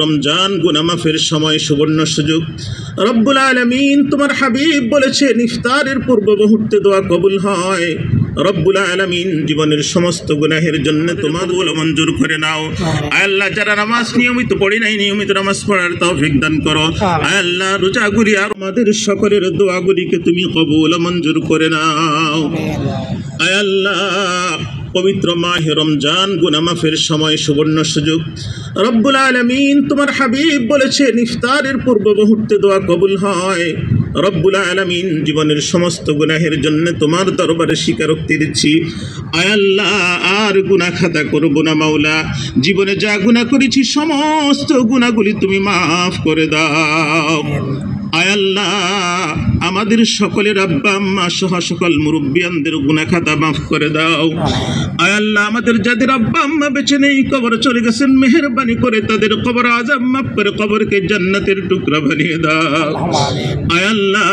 রমজান গুনাহ মাফের সময় সুবর্ণ সুযোগ। রব্বুল আলামিন তোমার হাবিব বলেছেন ইফতারের পূর্ব মুহূর্তে দোয়া কবুল হয়। রব্বুল আলামিন জীবনের সমস্ত গুনাহের জন্য তোমার দোয়া মঞ্জুর করে নাও। আল্লাহ যারা নামাজ নিয়মিত পড়ে নাই নিয়মিত নামাজ পড়ার তৌফিক দান করো। আল্লাহ রোজাগুলি আর আমাদের সকলের দোয়াগুলিকে তুমি কবুল মঞ্জুর করে নাও। আল্লাহ পবিত্র মাহে রমজান গুনাহ মাফের সময় সুবর্ণ সুযোগ। রব্বুল আলামিন তোমার হাবিব বলেছেন ইফতারের পূর্ব মুহূর্তে দোয়া কবুল হয়। রব্বুল আলামিন জীবনের সমস্ত গুনাহের জন্য তোমার দরবারে স্বীকারোক্তি দিচ্ছি। আয় আল্লাহ আর গুনাহ খাতা করব না মাওলা। জীবনে যা গুনাহ করেছি সমস্ত গুনাহগুলি তুমি মাফ করে দাও। আয় আল্লাহ আমাদের সকলের আব্বা আম্মা সহ সকল মুরব্বিয়ানদের গুনাহ খাতা মাফ করে দাও। আয় আল্লাহ আমাদের যাদের আব্বা আম্মা বেঁচে নেই কবরে চলে গেছেন মেহেরবানি করে তাদের কবর আযাব মাফ করে কবরকে জান্নাতের টুকরা বানিয়ে দাও। আয় আল্লাহ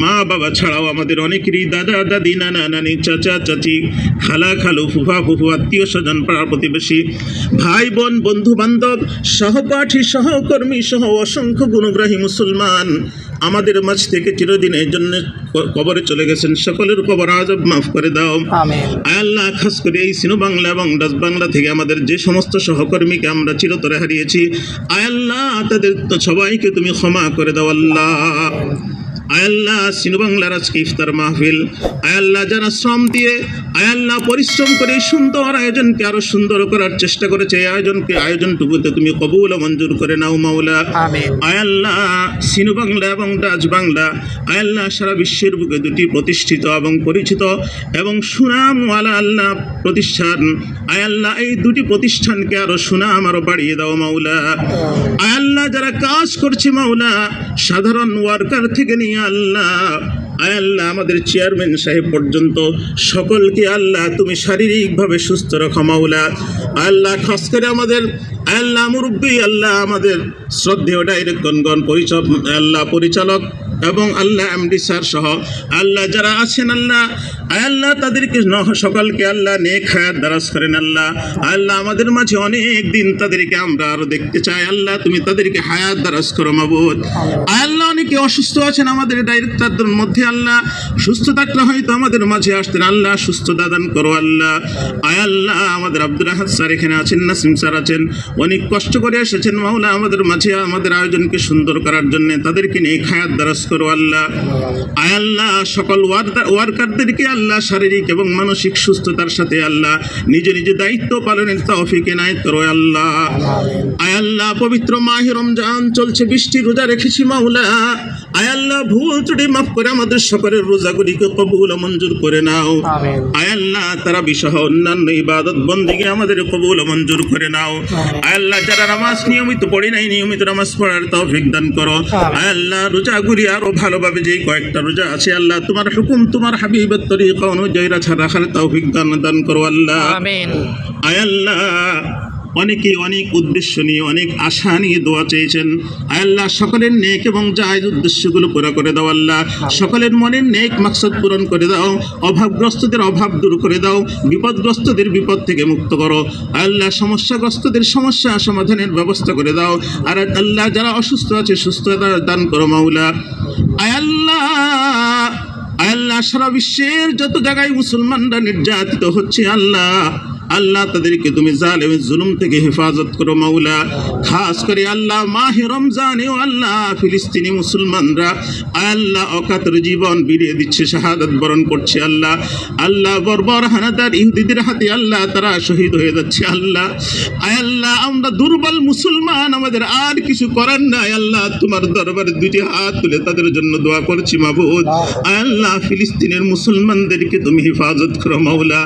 মা বাবা ছাড়াও আমাদের অনেকেরই দাদা দাদি নানা নানি চাচা চাচি খালা খালু ফুফা ফুফু আত্মীয় স্বজন পাড়া প্রতিবেশী ভাই বোন বন্ধু বান্ধব সহপাঠী সহকর্মী সহ অসংখ্য গুণগ্রাহী মুসলমান আমাদের মাঝ থেকে চিরদিনের জন্য কবরে চলে গেছেন সকলের কবর আযাব মাফ করে দাও। আয় আল্লাহ খাস করে এই সিনো বাংলা এবং ডাচ বাংলা থেকে আমাদের যে সমস্ত সহকর্মীকে আমরা চিরতরে হারিয়েছি আয় আল্লাহ তাদের সবাইকে তুমি ক্ষমা করে দাও আল্লাহ। আয় আল্লাহ সিনো বাংলার আজকে ইফতার মাহফিল আয় আল্লাহ যারা শ্রম দিয়ে আয় আল্লাহ পরিশ্রম করে সুন্দর আয়োজনকে আরো সুন্দর করার চেষ্টা করেছে এই আয়োজনটুকুতে তুমি কবুল মঞ্জুর করে নাও মাওলা। আয় আল্লাহ সিনো বাংলা এবং ডাচ বাংলা আয় আল্লাহ সারা বিশ্বের বুকে দুটি প্রতিষ্ঠিত এবং পরিচিত এবং সুনামওয়ালা আল্লাহ প্রতিষ্ঠান আয় আল্লাহ এই দুটি প্রতিষ্ঠানকে আরো সুনাম আরো বাড়িয়ে দাও মাওলা। আয় আল্লাহ যারা কাজ করছে মাওলা সাধারণ ওয়ার্কার থেকে নিয়ে আল্লাহ আয় আল্লাহ আমাদের চেয়ারম্যান সাহেব পর্যন্ত সকলকে আল্লাহ তুমি শারীরিকভাবে সুস্থ রাখো মাওলা। আল্লাহ খাস করে আমাদের আল্লাহ মুরব্বী আল্লাহ আমাদের শ্রদ্ধেয় ডাইরেক্টরগণ পরিচালক এবং আল্লাহ এমডি স্যার সহ আল্লাহ যারা আছেন আল্লাহ আল্লাহ তাদেরকে সকলকে আল্লাহ নেক হায়াত দারাজ করেন আল্লাহ। আল্লাহ আমাদের মাঝে অনেক দিন তাদেরকে আমরা আরো দেখতে চাই আল্লাহ তুমি তাদেরকে হায়াত দারাজ করো মাবুদ। আল্লাহ অনেকে অসুস্থ আছেন আমাদের ডাইরেক্টরদের মধ্যে আল্লাহ সুস্থ থাকলে হয়তো আমাদের মাঝে আসতেন আল্লাহ সুস্থতা দান করো আল্লাহ। আল্লাহ আমাদের আব্দুল আহাদ স্যার এখানে আছেন নাসিম স্যার আছেন অনেক কষ্ট করে এসেছেন মাওলা আমাদের মাঝে আমাদের আয়োজনকে সুন্দর করার জন্য তাদেরকে নেক হায়াত দারাজ করো আল্লাহ। আয় আল্লাহ সকল ওয়ার্কারদেরকে আল্লাহ শারীরিক এবং মানসিক সুস্থতার সাথে আল্লাহ নিজ নিজ দায়িত্ব পালনের তৌফিক এনায়েত করো আল্লাহ। আয় আল্লাহ পবিত্র মাহে রমজান চলছে বৃষ্টি রোজা রেখেছি মাওলা আয় আল্লাহ ভুল ত্রুটি মাফ করে আমাদের সকলের রোজাগুলিকে কবুল মঞ্জুর করে নাও। আয় আল্লাহ তারাবি সহ অন্যান্য ইবাদত বন্দেগী আমাদের কবুল মঞ্জুর করে নাও। আয় আল্লাহ যারা নামাজ নিয়মিত পড়ে নাই নিয়মিত নামাজ পড়ার তৌফিক দান করো। আয় আল্লাহ রোজাগুলি আরো ভালোভাবে যেই কয়েকটা রোজা আছে আল্লাহ তোমার হুকুম তোমার হাবিবের তরিকা অনুযায়ী রাখার তৌফিক দান করো আল্লাহ। আয় আল্লাহ অনেকে অনেক উদ্দেশ্য নিয়ে অনেক আশা নিয়ে দোয়া চেয়েছেন আয় আল্লাহ সকলের নেক এবং জায়েজ উদ্দেশ্যগুলো পুরো করে দাও আল্লাহ। সকলের মনের নেক মাকসাদ পূরণ করে দাও অভাবগ্রস্তদের অভাব দূর করে দাও বিপদগ্রস্তদের বিপদ থেকে মুক্ত করো আয় আল্লাহ সমস্যাগ্রস্তদের সমস্যা সমাধানের ব্যবস্থা করে দাও। আর আল্লাহ যারা অসুস্থ আছে সুস্থতা দান করো মাওলা। আয় আল্লাহ সারা বিশ্বের যত জায়গায় মুসলমানরা নির্যাতিত হচ্ছে আল্লাহ তাদেরকে তুমি জালেমের জুলুম থেকে হেফাজত করো মাওলা। খাস করে আল্লাহ মাহে রমজানে আল্লাহ ফিলিস্তিনি মুসলমানরা আল্লাহ অকাতর জীবন বিলিয়ে দিচ্ছে শাহাদাত বরণ করছে আল্লাহ বর্বর হানাদার ইহুদিদের হাতে আল্লাহ তারা শহীদ হয়ে যাচ্ছে আল্লাহ আমরা দুর্বল মুসলমান আমাদের আর কিছু করার নাই আল্লাহ তোমার দরবারে দুটি হাত তুলে তাদের জন্য দোয়া করছি মাবুদ। আল্লাহ ফিলিস্তিনের মুসলমানদেরকে তুমি হেফাজত করো মাওলা।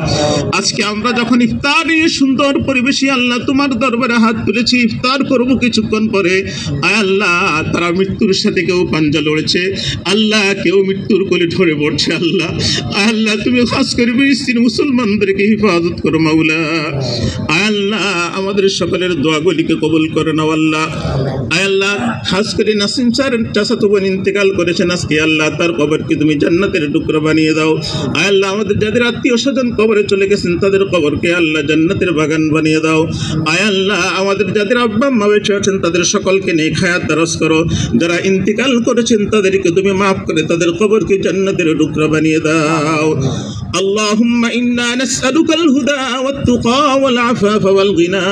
আজকে আমরা যখন ইফতার নিয়ে সুন্দর পরিবেশে আল্লাহ তোমার দরবারে হাত তুলেছি ইফতার করবো কিছুক্ষণ পরে আল্লাহ তারা মৃত্যুর সাথে কেউ পাঞ্জা লড়েছে আল্লাহ কেউ মৃত্যুর কোলে ঢলে পড়ছে আল্লাহ তুমি খাস করে ফিলিস্তিন মুসলমানদেরকে হেফাজত করো মাওলা। আল্লাহ আমাদের সকলের দোয়াগুলিকে কবুল করে নাও আল্লাহ খাস করে নাসিম স্যার চাচাতো বোন ইন্তেকাল করেছেন আজকে আল্লাহ তার কবরকে তুমি জান্নাতের টুকরা বানিয়ে দাও। আল্লাহ আমাদের যাদের আত্মীয় স্বজন কবরে চলে গেছেন তাদের কবরকে আল্লাহ জান্নাতের বাগান বানিয়ে দাও। আয় আল্লাহ আমাদের যাদের আব্বা আম্মা বেঁচে আছেন তাদের সকলকে নেক হায়াত দারাজ করো, যারা ইন্তিকাল করেছেন তাদেরকে তুমি মাফ করে তাদের কবরকে জান্নাতের টুকরা বানিয়ে দাও। اللهم إنا نسألك الهدى والتقى والعفاف والغنى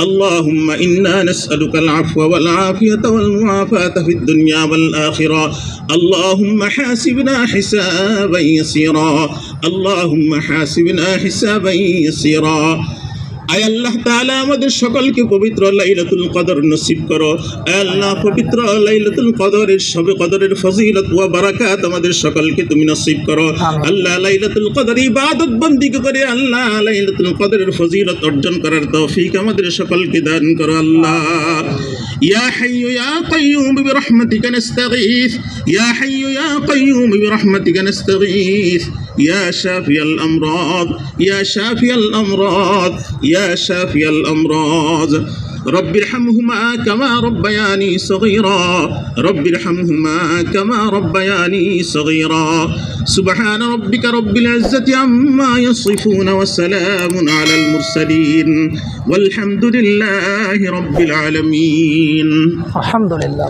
اللهم إنا نسألك العفو والعافية والمعافاة في الدنيا والآخرة اللهم حاسبنا حسابا يسيرا اللهم حاسبنا حسابا يسيرا আয় আল্লাহ তাআলা আমাদের সকলকে পবিত্র লাইলাতুল কদর নসিব করো। আয় আল্লাহ পবিত্র লাইলাতুল কদরের শবে কদরের ফজিলত ওয়া বারাকাত আমাদের সকলকে তুমি নসিব করো। আল্লাহ লাইলাতুল কদর ইবাদত বন্দেগী করে আল্লাহ লাইলাতুল কদরের ফজিলত অর্জন করার তৌফিক আমাদের সকলকে দান করো আল্লাহ। ইয়া হাইয়্যু ইয়া কাইয়্যুম বিরহমাতিকা নাস্তাগীথ ইয়া হাইয়্যু ইয়া কাইয়্যুম বিরহমাতিকা নাস্তাগীথ ইয়া শাফিয়াল আমরাদ ইয়া শাফিয়াল আমরাদ يا شافي الأمراض رب ارحمهما كما ربياني صغيرا رب ارحمهما كما ربياني صغيرا سبحان ربك رب العزة عما يصفون وسلام على المرسلين والحمد لله رب العالمين. الحمد لله.